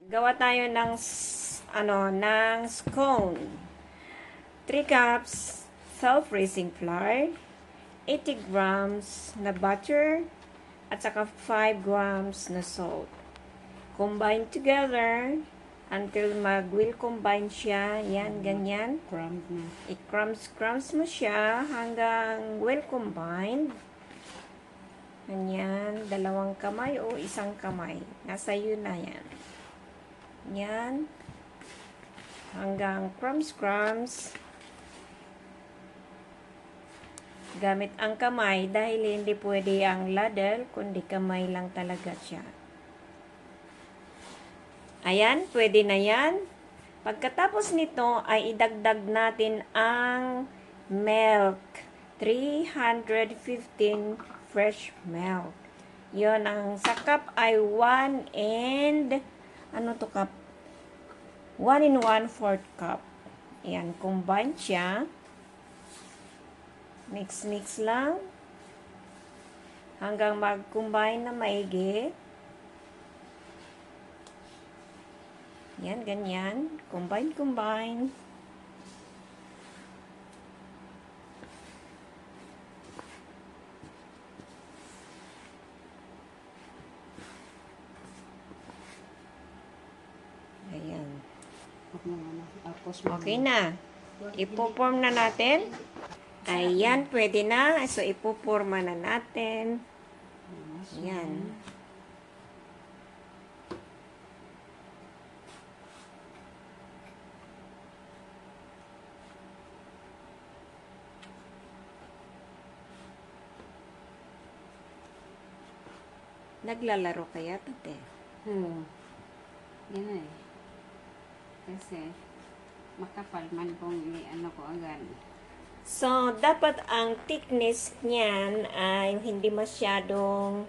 Gawa tayo ng ng scone. 3 cups self-raising flour, 80 grams na butter, at saka 5 grams na salt. Combine together until will combine siya. Yan, ganyan. Crumbs na. I-crumbs mo siya hanggang well combined. Ganyan, 2 kamay o 1 kamay. Nasa iyo na yan. Yan. Hanggang crumbs. Gamit ang kamay dahil hindi pwede ang ladle, kundi kamay lang talaga siya. Ayan, pwede na yan. Pagkatapos nito ay idagdag natin ang milk. 315 fresh milk. Yon ang sa cup ay 1 and cup? 1 and 1/4 cup. Ayan, combine siya. Mix lang. Hanggang mag-combine na maigi. Yan, ganyan. Combine. Ayan. Okay na. Ipo-form na natin. Ayan, pwede na. So, ipo-forma na natin. Ayan. Naglalaro kaya, tate? Yan eh. Kasi, makapal man kung ano ko agad. So, dapat ang thickness niyan ay hindi masyadong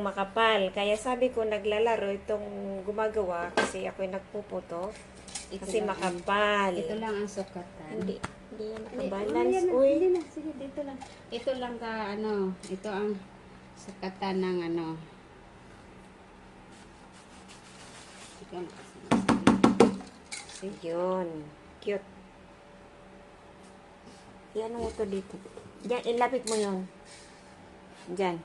makapal. Kaya sabi ko, naglalaro itong gumagawa kasi ako'y nagpuputo. Kasi makapal. Ito lang ang sukatan. Hindi yan nakabalance. Uy. Hindi na. Sige, dito lang. Ito lang ka, ito ang sukatan ng Ito ang Yun. Cute. Yan mo to dito. Diyan, ilapit mo yun. Diyan.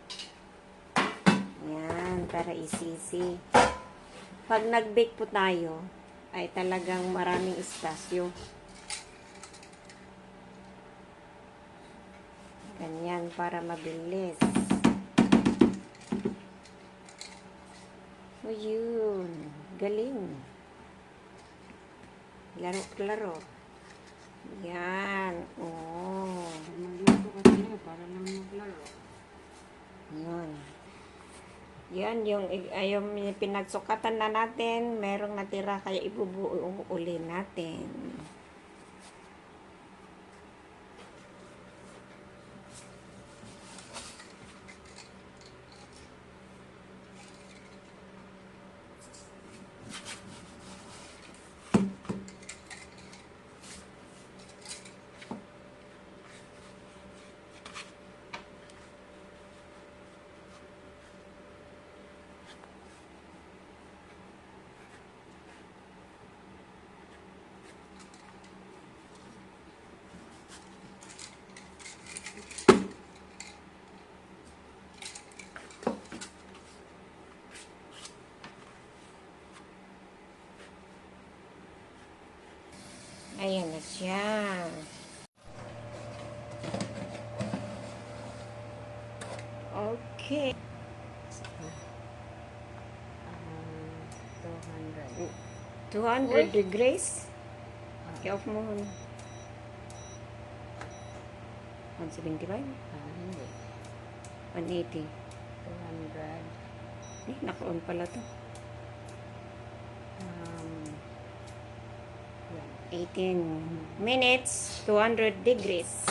Yan, para isisi. Pag nag-bake po tayo, ay talagang maraming espasyo. Ganyan, para mabilis. O yun. Galing. Laro. Yan. Oh. Magluto kasi na para lang maglaro. Yan. Yan, yung pinagsukatan na natin, merong natira, kaya ibubuo uli natin. Ayan na siya. Okay. 200 degrees. I-off mo. 175? Hindi. 180. 200. Naka-on pala to. 18 minutes, 200 degrees.